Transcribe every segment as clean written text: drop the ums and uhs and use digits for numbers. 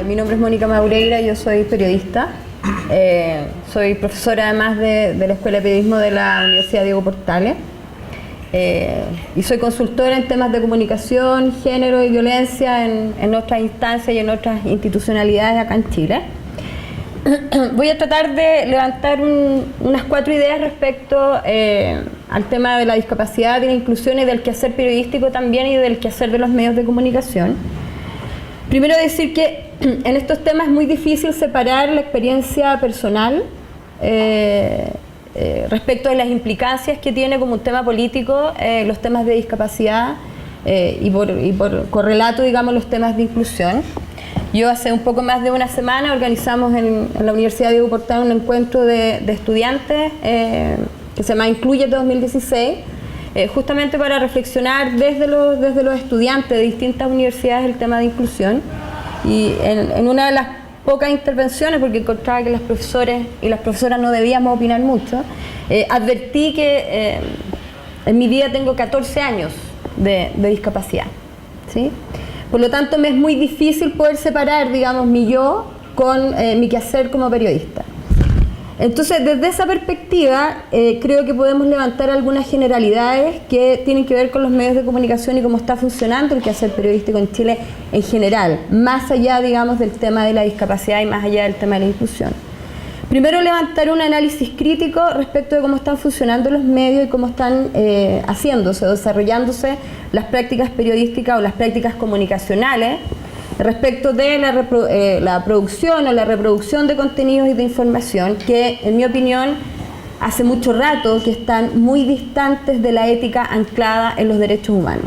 mi nombre es Mónica Maureira, yo soy periodista. Soy profesora además de la Escuela de Periodismo de la Universidad Diego Portales. Y soy consultora en temas de comunicación, género y violencia en otras instancias y en otras institucionalidades acá en Chile. Voy a tratar de levantar unas 4 ideas respecto al tema de la discapacidad y la inclusión y del quehacer periodístico también y del quehacer de los medios de comunicación. Primero decir que en estos temas es muy difícil separar la experiencia personal respecto de las implicancias que tiene como un tema político los temas de discapacidad y por correlato, digamos, los temas de inclusión. Yo hace un poco más de una semana organizamos en la Universidad Diego Portales un encuentro de estudiantes que se llama Incluye 2016, justamente para reflexionar desde los estudiantes de distintas universidades el tema de inclusión. Y en una de las pocas intervenciones, porque encontraba que los profesores y las profesoras no debíamos opinar mucho, advertí que en mi vida tengo 14 años de discapacidad, ¿sí? Por lo tanto, me es muy difícil poder separar, digamos, mi yo con mi quehacer como periodista. Entonces, desde esa perspectiva, creo que podemos levantar algunas generalidades que tienen que ver con los medios de comunicación y cómo está funcionando el quehacer periodístico en Chile en general, más allá, digamos, del tema de la discapacidad y más allá del tema de la inclusión. Primero, levantar un análisis crítico respecto de cómo están funcionando los medios y cómo están haciéndose o desarrollándose las prácticas periodísticas o las prácticas comunicacionales respecto de la producción o la reproducción de contenidos y de información que, en mi opinión, hace mucho rato que están muy distantes de la ética anclada en los derechos humanos.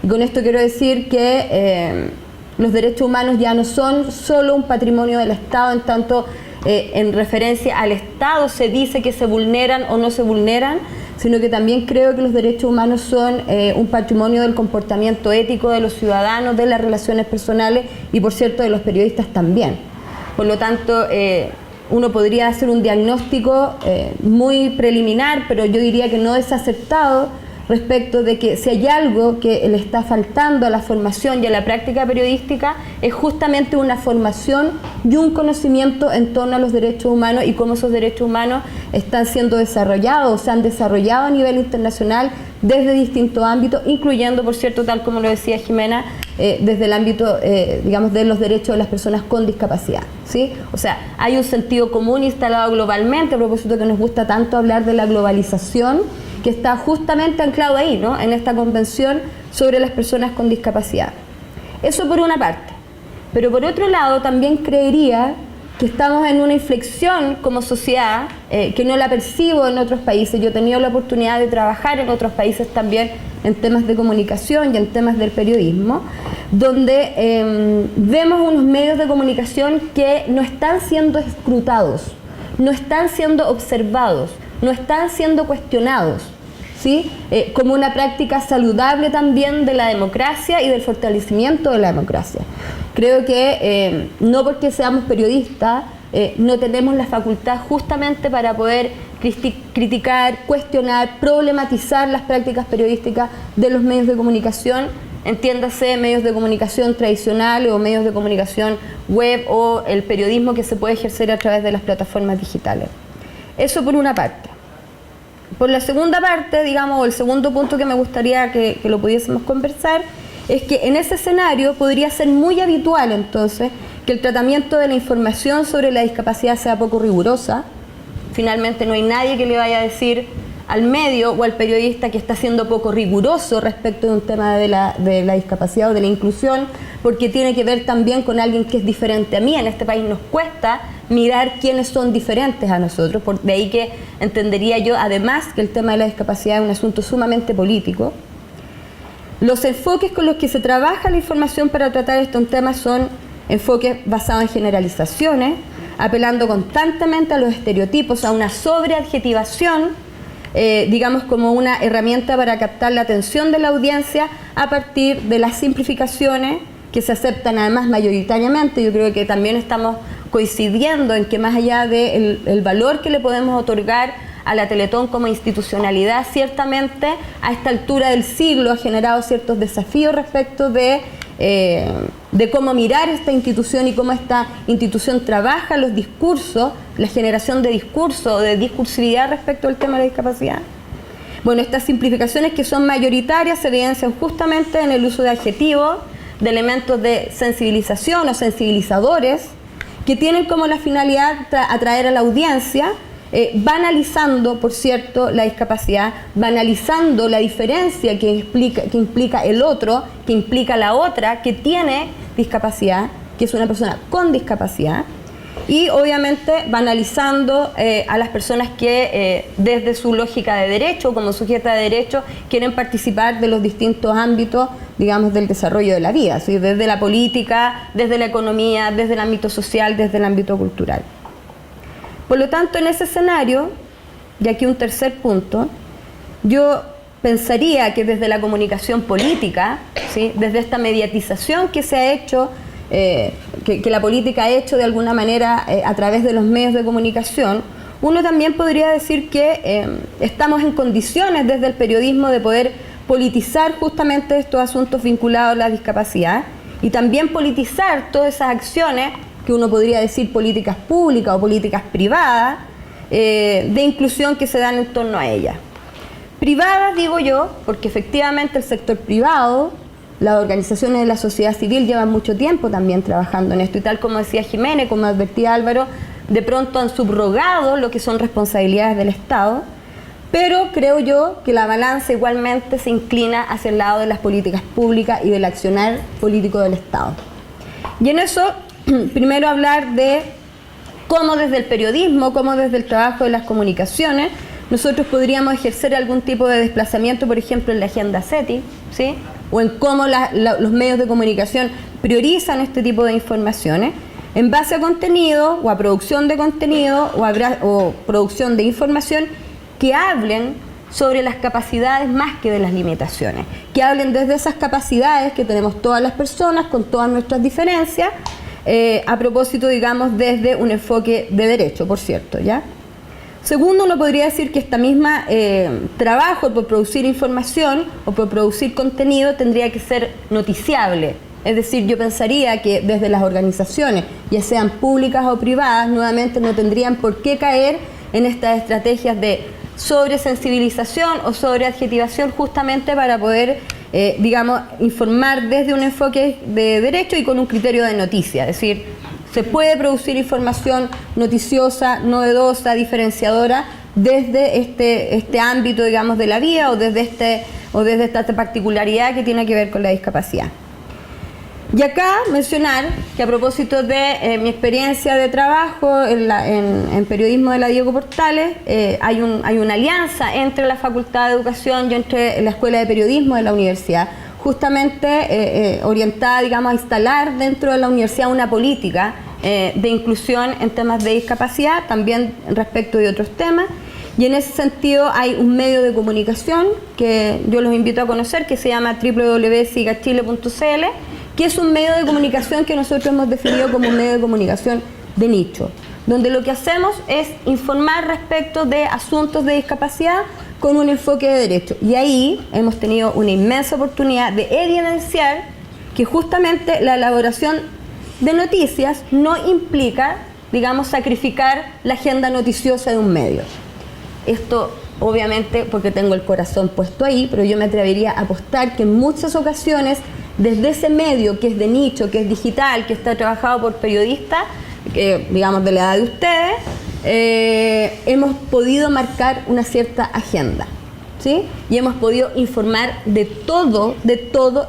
Y con esto quiero decir que los derechos humanos ya no son solo un patrimonio del Estado, en tanto en referencia al Estado se dice que se vulneran o no se vulneran, sino que también creo que los derechos humanos son un patrimonio del comportamiento ético de los ciudadanos, de las relaciones personales y, por cierto, de los periodistas también. Por lo tanto, uno podría hacer un diagnóstico muy preliminar, pero yo diría que no desacertado, respecto de que si hay algo que le está faltando a la formación y a la práctica periodística es justamente una formación y un conocimiento en torno a los derechos humanos y cómo esos derechos humanos están siendo desarrollados o se han desarrollado a nivel internacional desde distintos ámbitos, incluyendo, por cierto, tal como lo decía Jimena, desde el ámbito, digamos, de los derechos de las personas con discapacidad, ¿sí? O sea, hay un sentido común instalado globalmente, a propósito que nos gusta tanto hablar de la globalización, que está justamente anclado ahí, ¿no?, en esta convención sobre las personas con discapacidad. Eso por una parte. Pero por otro lado, también creería que estamos en una inflexión como sociedad que no la percibo en otros países. Yo he tenido la oportunidad de trabajar en otros países también en temas de comunicación y en temas del periodismo, donde vemos unos medios de comunicación que no están siendo escrutados, no están siendo observados, no están siendo cuestionados, ¿sí? Como una práctica saludable también de la democracia y del fortalecimiento de la democracia. Creo que no porque seamos periodistas no tenemos la facultad justamente para poder criticar, cuestionar, problematizar las prácticas periodísticas de los medios de comunicación, entiéndase medios de comunicación tradicionales o medios de comunicación web o el periodismo que se puede ejercer a través de las plataformas digitales. Eso por una parte. Por la segunda parte, digamos, o el segundo punto que me gustaría que lo pudiésemos conversar, es que en ese escenario podría ser muy habitual entonces que el tratamiento de la información sobre la discapacidad sea poco rigurosa. Finalmente no hay nadie que le vaya a decir al medio o al periodista que está siendo poco riguroso respecto de un tema de la discapacidad o de la inclusión, porque tiene que ver también con alguien que es diferente a mí. En este país nos cuesta mirar quiénes son diferentes a nosotros, de ahí que entendería yo además que el tema de la discapacidad es un asunto sumamente político. Los enfoques con los que se trabaja la información para tratar estos temas son enfoques basados en generalizaciones, apelando constantemente a los estereotipos, a una sobreadjetivación, digamos como una herramienta para captar la atención de la audiencia a partir de las simplificaciones que se aceptan además mayoritariamente. Yo creo que también estamos coincidiendo en que más allá del valor que le podemos otorgar a la Teletón como institucionalidad, ciertamente a esta altura del siglo ha generado ciertos desafíos respecto de de cómo mirar esta institución y cómo esta institución trabaja los discursos, la generación de discurso, de discursividad respecto al tema de la discapacidad. Bueno, estas simplificaciones que son mayoritarias se evidencian justamente en el uso de adjetivos, de elementos de sensibilización o sensibilizadores, que tienen como la finalidad atraer a la audiencia, banalizando, por cierto, la discapacidad, banalizando la diferencia que implica el otro, que implica la otra que tiene discapacidad, que es una persona con discapacidad, y obviamente banalizando a las personas que desde su lógica de derecho, como sujeta de derecho, quieren participar de los distintos ámbitos, digamos, del desarrollo de la vida, ¿sí? Desde la política, desde la economía, desde el ámbito social, desde el ámbito cultural. Por lo tanto, en ese escenario, y aquí un tercer punto, yo pensaría que desde la comunicación política, ¿sí? Desde esta mediatización que se ha hecho, que la política ha hecho de alguna manera a través de los medios de comunicación, uno también podría decir que estamos en condiciones desde el periodismo de poder politizar justamente estos asuntos vinculados a la discapacidad y también politizar todas esas acciones que uno podría decir políticas públicas o políticas privadas de inclusión que se dan en torno a ellas. Privadas, digo yo, porque efectivamente el sector privado, las organizaciones de la sociedad civil llevan mucho tiempo también trabajando en esto y tal como decía Jiménez, como advertía Álvaro, de pronto han subrogado lo que son responsabilidades del Estado, pero creo yo que la balanza igualmente se inclina hacia el lado de las políticas públicas y del accionar político del Estado. Y en eso, primero hablar de cómo desde el periodismo, cómo desde el trabajo de las comunicaciones, nosotros podríamos ejercer algún tipo de desplazamiento, por ejemplo, en la agenda SETI, ¿sí? O en cómo los medios de comunicación priorizan este tipo de informaciones en base a contenido o a producción de contenido o producción de información que hablen sobre las capacidades más que de las limitaciones, que hablen desde esas capacidades que tenemos todas las personas con todas nuestras diferencias, a propósito, digamos, desde un enfoque de derecho, por cierto, ¿ya? Segundo, uno podría decir que esta misma trabajo por producir información o por producir contenido tendría que ser noticiable. Es decir, yo pensaría que desde las organizaciones, ya sean públicas o privadas, nuevamente no tendrían por qué caer en estas estrategias de sobresensibilización o sobreadjetivación justamente para poder, digamos, informar desde un enfoque de derecho y con un criterio de noticia. Es decir, se puede producir información noticiosa, novedosa, diferenciadora desde este ámbito, digamos, de la vida o desde esta particularidad que tiene que ver con la discapacidad. Y acá mencionar que a propósito de mi experiencia de trabajo en periodismo de la Diego Portales, hay una alianza entre la Facultad de Educación y entre la Escuela de Periodismo de la universidad, justamente orientada, digamos, a instalar dentro de la universidad una política de inclusión en temas de discapacidad, también respecto de otros temas. Y en ese sentido hay un medio de comunicación que yo los invito a conocer, que se llama www.sigachile.cl, que es un medio de comunicación que nosotros hemos definido como un medio de comunicación de nicho, donde lo que hacemos es informar respecto de asuntos de discapacidad con un enfoque de derecho. Y ahí hemos tenido una inmensa oportunidad de evidenciar que justamente la elaboración de noticias no implica, digamos, sacrificar la agenda noticiosa de un medio. Esto, obviamente, porque tengo el corazón puesto ahí, pero yo me atrevería a apostar que en muchas ocasiones, desde ese medio que es de nicho, que es digital, que está trabajado por periodistas, digamos, de la edad de ustedes, hemos podido marcar una cierta agenda, ¿sí? Y hemos podido informar de todo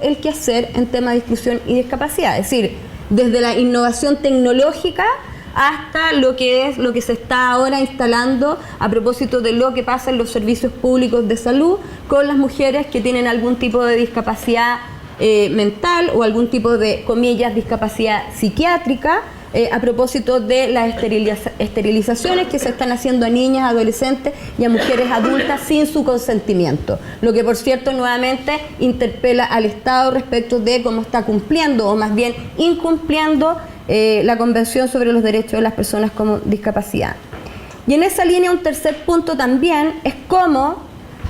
el quehacer en temas de inclusión y discapacidad. Es decir, desde la innovación tecnológica hasta lo que se está ahora instalando a propósito de lo que pasa en los servicios públicos de salud con las mujeres que tienen algún tipo de discapacidad mental o algún tipo de, comillas, discapacidad psiquiátrica, a propósito de las esterilizaciones que se están haciendo a niñas, adolescentes y a mujeres adultas sin su consentimiento. Lo que, por cierto, nuevamente interpela al Estado respecto de cómo está cumpliendo o más bien incumpliendo la Convención sobre los Derechos de las Personas con Discapacidad. Y en esa línea un tercer punto también es cómo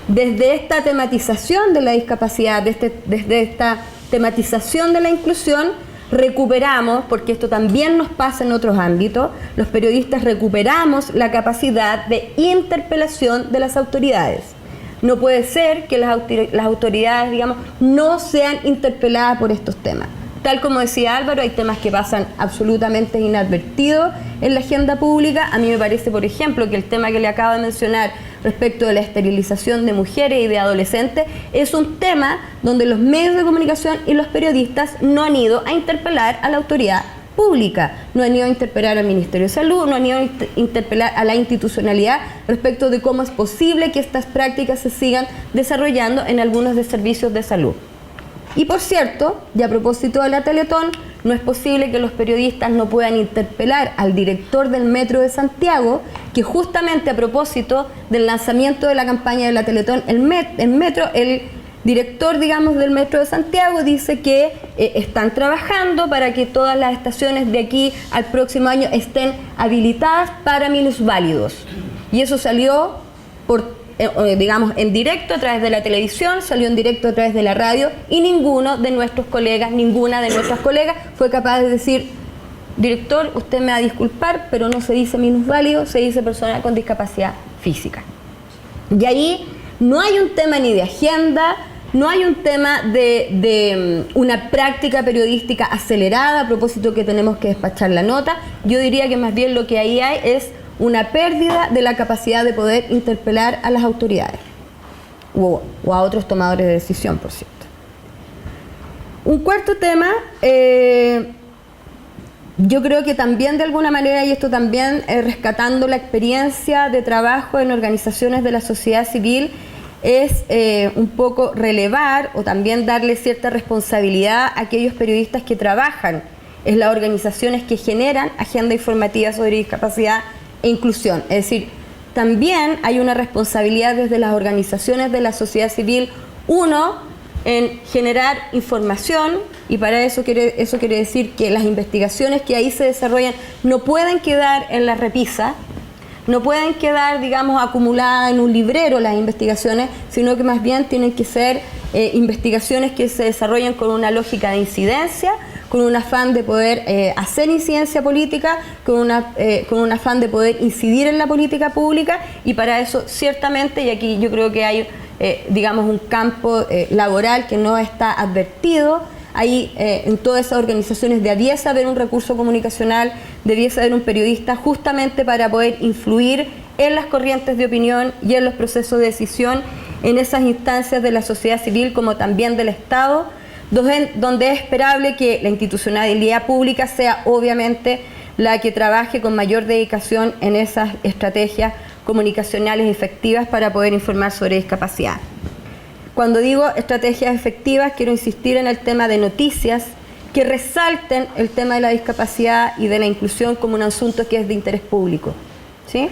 desde esta tematización de la discapacidad, desde esta tematización de la inclusión, recuperamos, porque esto también nos pasa en otros ámbitos, los periodistas recuperamos la capacidad de interpelación de las autoridades. No puede ser que las autoridades, digamos, no sean interpeladas por estos temas. Tal como decía Álvaro, hay temas que pasan absolutamente inadvertidos en la agenda pública. A mí me parece, por ejemplo, que el tema que le acabo de mencionar respecto de la esterilización de mujeres y de adolescentes es un tema donde los medios de comunicación y los periodistas no han ido a interpelar a la autoridad pública, no han ido a interpelar al Ministerio de Salud, no han ido a interpelar a la institucionalidad respecto de cómo es posible que estas prácticas se sigan desarrollando en algunos de servicios de salud. Y por cierto, y a propósito de la Teletón, no es posible que los periodistas no puedan interpelar al director del Metro de Santiago, que justamente a propósito del lanzamiento de la campaña de la Teletón en Metro, el director, digamos, del Metro de Santiago dice que están trabajando para que todas las estaciones de aquí al próximo año estén habilitadas para minusválidos. Y eso salió digamos, en directo a través de la televisión, salió en directo a través de la radio, y ninguno de nuestros colegas, ninguna de nuestras colegas fue capaz de decir: director, usted me va a disculpar, pero no se dice minusválido, se dice persona con discapacidad física. Y ahí no hay un tema ni de agenda, no hay un tema de una práctica periodística acelerada a propósito que tenemos que despachar la nota. Yo diría que más bien lo que ahí hay es una pérdida de la capacidad de poder interpelar a las autoridades o a otros tomadores de decisión, por cierto. Un cuarto tema, yo creo que también de alguna manera, y esto también rescatando la experiencia de trabajo en organizaciones de la sociedad civil, es un poco relevar o también darle cierta responsabilidad a aquellos periodistas que trabajan en las organizaciones que generan agenda informativa sobre discapacidad e inclusión. Es decir, también hay una responsabilidad desde las organizaciones de la sociedad civil, uno, en generar información, y para eso quiere decir que las investigaciones que ahí se desarrollan no pueden quedar en la repisa, no pueden quedar, digamos, acumuladas en un librero las investigaciones, sino que más bien tienen que ser investigaciones que se desarrollen con una lógica de incidencia, con un afán de poder hacer incidencia política, con un afán de poder incidir en la política pública, y para eso ciertamente, y aquí yo creo que hay digamos un campo laboral que no está advertido, ahí en todas esas organizaciones debiese haber un recurso comunicacional, debiese haber un periodista justamente para poder influir en las corrientes de opinión y en los procesos de decisión en esas instancias de la sociedad civil como también del Estado, donde es esperable que la institucionalidad pública sea obviamente la que trabaje con mayor dedicación en esas estrategias comunicacionales efectivas para poder informar sobre discapacidad. Cuando digo estrategias efectivas, quiero insistir en el tema de noticias que resalten el tema de la discapacidad y de la inclusión como un asunto que es de interés público, ¿sí?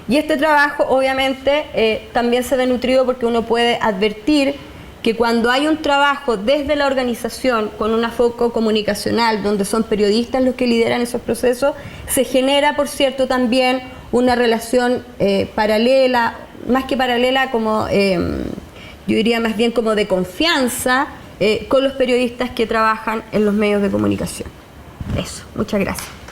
Y este trabajo obviamente también se ve nutrido porque uno puede advertir que cuando hay un trabajo desde la organización con un foco comunicacional, donde son periodistas los que lideran esos procesos, se genera, por cierto, también una relación paralela, más que paralela, como yo diría más bien como de confianza con los periodistas que trabajan en los medios de comunicación. Eso, muchas gracias.